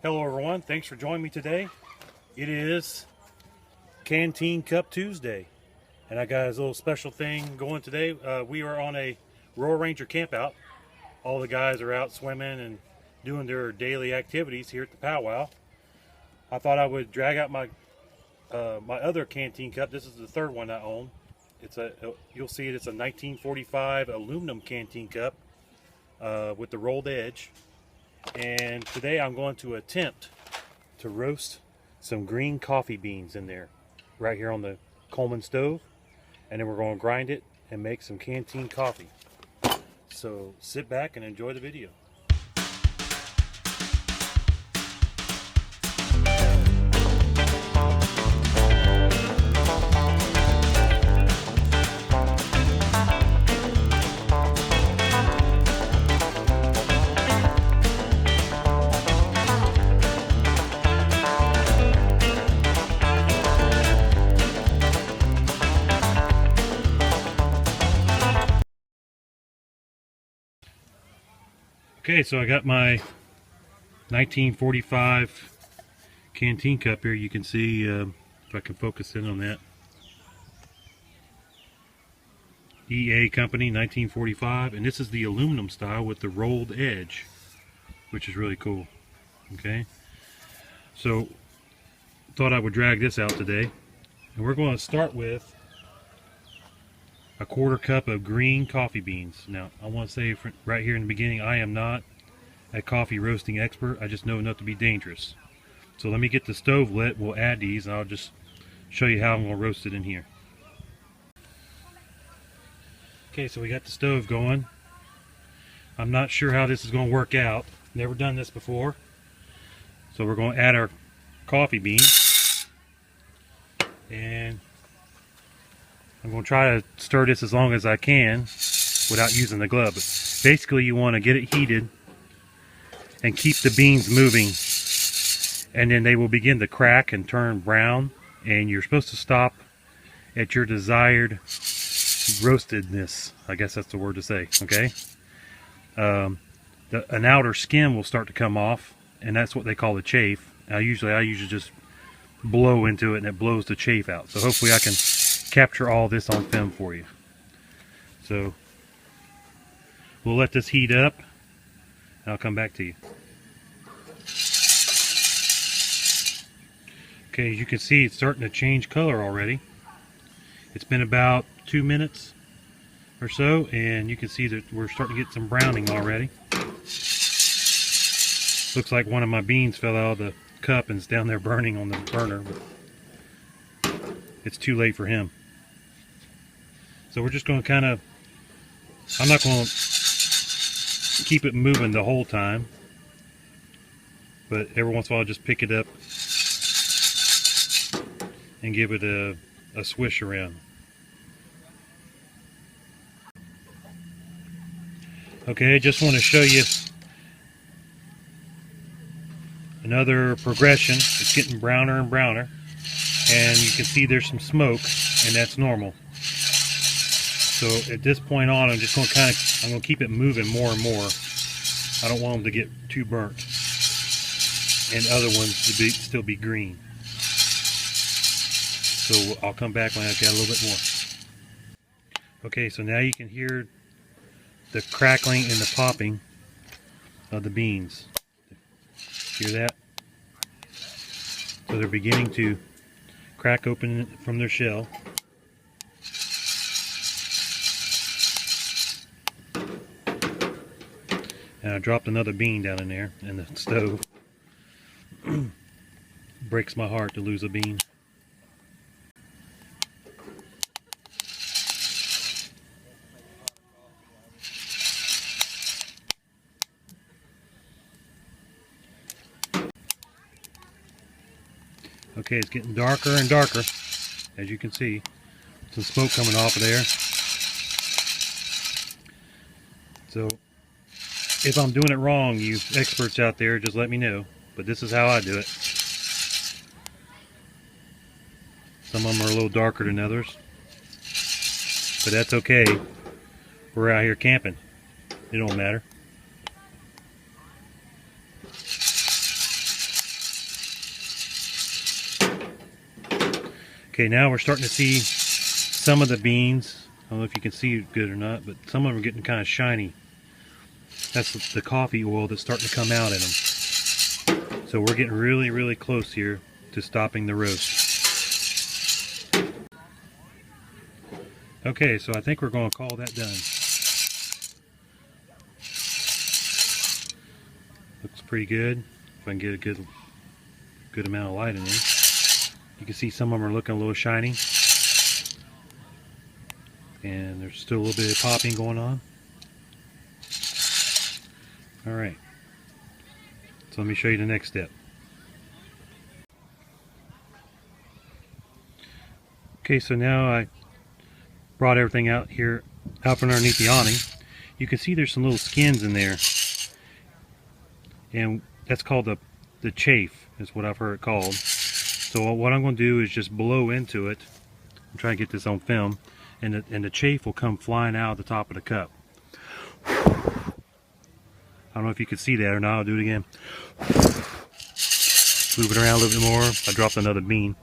Hello everyone, thanks for joining me today. It is Canteen Cup Tuesday, and I got a little special thing going today. We are on a Royal Ranger camp out. All the guys are out swimming and doing their daily activities here at the powwow. I thought I would drag out my other Canteen Cup. This is the third one I own. You'll see it's a 1945 aluminum Canteen Cup with the rolled edge. And today I'm going to attempt to roast some green coffee beans in there right here on the Coleman stove, and then we're going to grind it and make some canteen coffee. So sit back and enjoy the video. Okay, so I got my 1945 canteen cup here. You can see, if I can focus in on that. EA Company, 1945, and this is the aluminum style with the rolled edge, which is really cool. Okay, so thought I would drag this out today, and we're going to start with a 1/4 cup of green coffee beans. Now, I want to say right here in the beginning, I am not a coffee roasting expert. I just know enough to be dangerous. So let me get the stove lit. We'll add these, and I'll just show you how I'm going to roast it in here. Okay, so we got the stove going. I'm not sure how this is going to work out. Never done this before. So we're going to add our coffee beans, and I'm going to try to stir this as long as I can without using the glove. But basically, you want to get it heated and keep the beans moving, and then they will begin to crack and turn brown, and you're supposed to stop at your desired roastedness. I guess that's the word to say, okay? An outer skin will start to come off, and that's what they call the chaff. I usually just blow into it, and it blows the chaff out. So hopefully I can capture all this on film for you. So we'll let this heat up, and I'll come back to you. Okay, as you can see, it's starting to change color already. It's been about 2 minutes or so, and you can see that we're starting to get some browning already. Looks like one of my beans fell out of the cup and is down there burning on the burner, but it's too late for him. So we're just going to kind of, I'm not going to keep it moving the whole time, but every once in a while I'll just pick it up and give it a swish around. Okay, I just want to show you another progression. It's getting browner and browner, and you can see there's some smoke, and that's normal. So at this point on, I'm just going to I'm going to keep it moving more and more. I don't want them to get too burnt, and other ones to still be green. So I'll come back when I've got a little bit more. Okay, so now you can hear the crackling and the popping of the beans. Hear that? So they're beginning to crack open from their shell. And I dropped another bean down in there in the stove. Breaks my heart to lose a bean. Okay, it's getting darker and darker, as you can see. Some smoke coming off of there. So if I'm doing it wrong, you experts out there, just let me know. But this is how I do it. Some of them are a little darker than others, but that's okay. We're out here camping. It don't matter. Okay, now we're starting to see some of the beans. I don't know if you can see it good or not, but some of them are getting kind of shiny. That's the coffee oil that's starting to come out in them. So we're getting really, really close here to stopping the roast. Okay, so I think we're going to call that done. Looks pretty good. If I can get a good amount of light in there. You can see some of them are looking a little shiny. And there's still a little bit of popping going on. Alright. So let me show you the next step. Okay, so now I brought everything out here, out from underneath the awning. You can see there's some little skins in there. And that's called the chaff, is what I've heard it called. So what I'm going to do is just blow into it. I'm trying to get this on film. And the chaff will come flying out of the top of the cup. I don't know if you can see that or not. I'll do it again. Move it around a little bit more. I dropped another bean.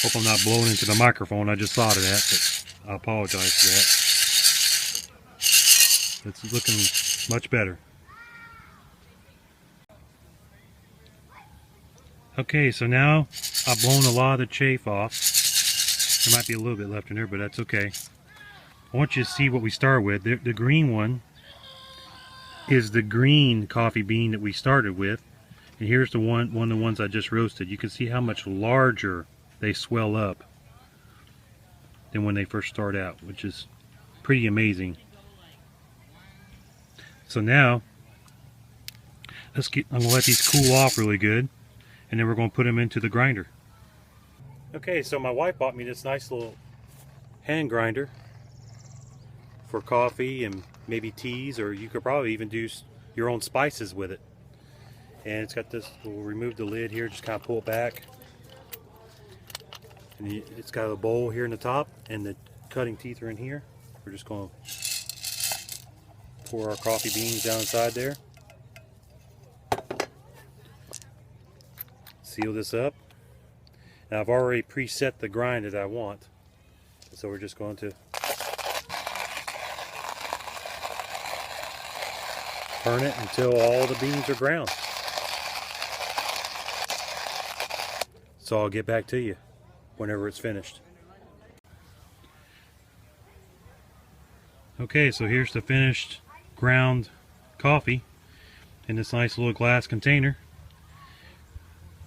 Hope I'm not blowing into the microphone. I just thought of that, but I apologize for that. It's looking much better. Okay, so now I've blown a lot of the chaff off. There might be a little bit left in there, but that's okay. I want you to see what we start with. The green one is the green coffee bean that we started with. And here's the one of the ones I just roasted. You can see how much larger they swell up than when they first start out, which is pretty amazing. So now I'm going to let these cool off really good, and then we're going to put them into the grinder. Okay, so my wife bought me this nice little hand grinder for coffee and maybe teas, or you could probably even do your own spices with it. And it's got this, we'll remove the lid here, just kind of pull it back. And it's got a bowl here in the top, and the cutting teeth are in here. We're just going to pour our coffee beans down inside there. Seal this up. Now I've already preset the grind that I want, so we're just going to turn it until all the beans are ground. So I'll get back to you whenever it's finished. Okay, so here's the finished ground coffee in this nice little glass container.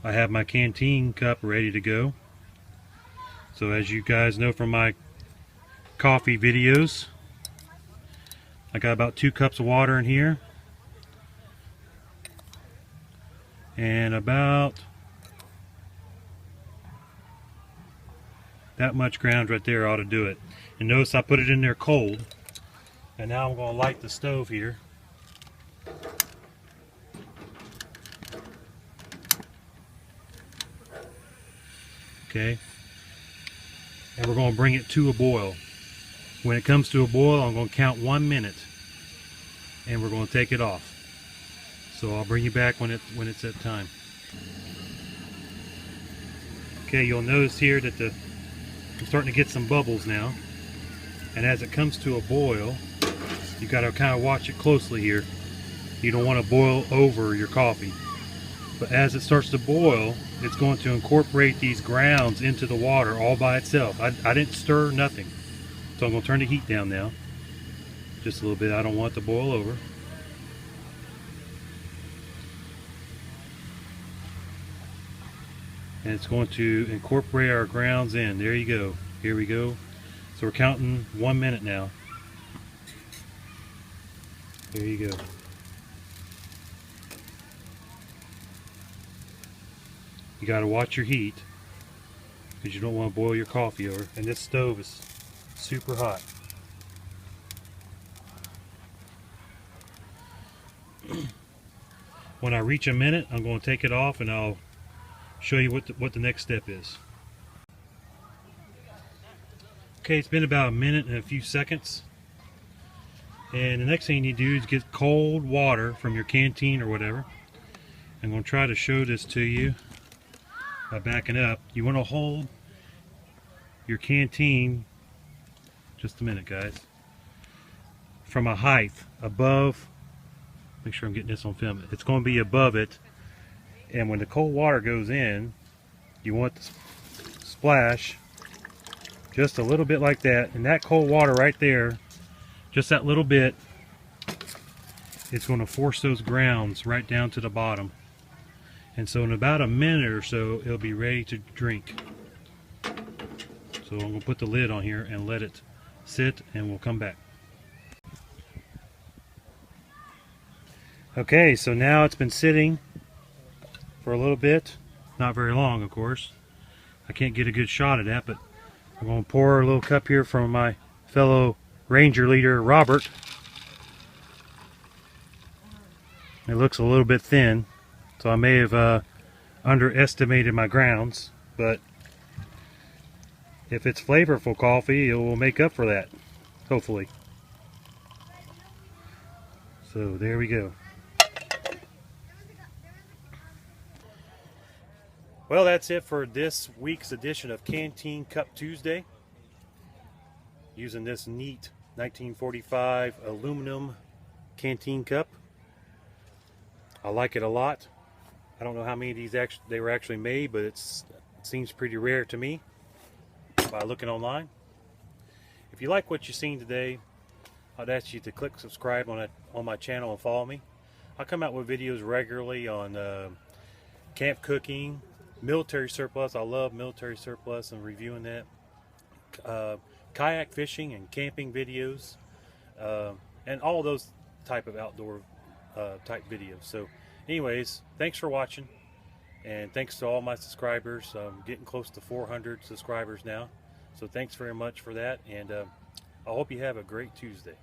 I have my canteen cup ready to go. So as you guys know from my coffee videos, I got about 2 cups of water in here and about that much ground right there ought to do it. And notice I put it in there cold. And now I'm going to light the stove here. Okay. And we're going to bring it to a boil. When it comes to a boil, I'm going to count 1 minute. And we're going to take it off. So I'll bring you back when it's that time. Okay, you'll notice here that I'm starting to get some bubbles now, and as it comes to a boil, you got to kind of watch it closely here. You don't want to boil over your coffee, but as it starts to boil, it's going to incorporate these grounds into the water all by itself. I didn't stir nothing, so I'm going to turn the heat down now just a little bit. I don't want it to boil over. And it's going to incorporate our grounds in. There you go. Here we go. So we're counting 1 minute now. There you go. You got to watch your heat because you don't want to boil your coffee over. And this stove is super hot. When I reach a minute, I'm going to take it off and I'll show you what the next step is. Okay, it's been about a minute and a few seconds. And the next thing you need to do is get cold water from your canteen or whatever. I'm going to try to show this to you by backing up. You want to hold your canteen, just a minute guys, from a height above, make sure I'm getting this on film, it's going to be above it, and when the cold water goes in, you want to splash just a little bit like that, and that cold water right there, just that little bit, it's going to force those grounds right down to the bottom. And so in about a minute or so, it'll be ready to drink. So I'm going to put the lid on here and let it sit, and we'll come back. Okay, so now it's been sitting for a little bit. Not very long, of course. I can't get a good shot of that, but I'm going to pour a little cup here from my fellow Ranger leader, Robert. It looks a little bit thin, so I may have underestimated my grounds, but if it's flavorful coffee, it will make up for that, hopefully. So there we go. Well, that's it for this week's edition of Canteen Cup Tuesday. Using this neat 1945 aluminum canteen cup. I like it a lot. I don't know how many of these they were actually made, but it seems pretty rare to me by looking online. If you like what you've seen today, I'd ask you to click subscribe on my channel and follow me. I come out with videos regularly on camp cooking, military surplus. I love military surplus and reviewing that. Kayak fishing and camping videos, and all those type of outdoor type videos. So anyways, thanks for watching, and thanks to all my subscribers. I'm getting close to 400 subscribers now, so thanks very much for that, and I hope you have a great Tuesday.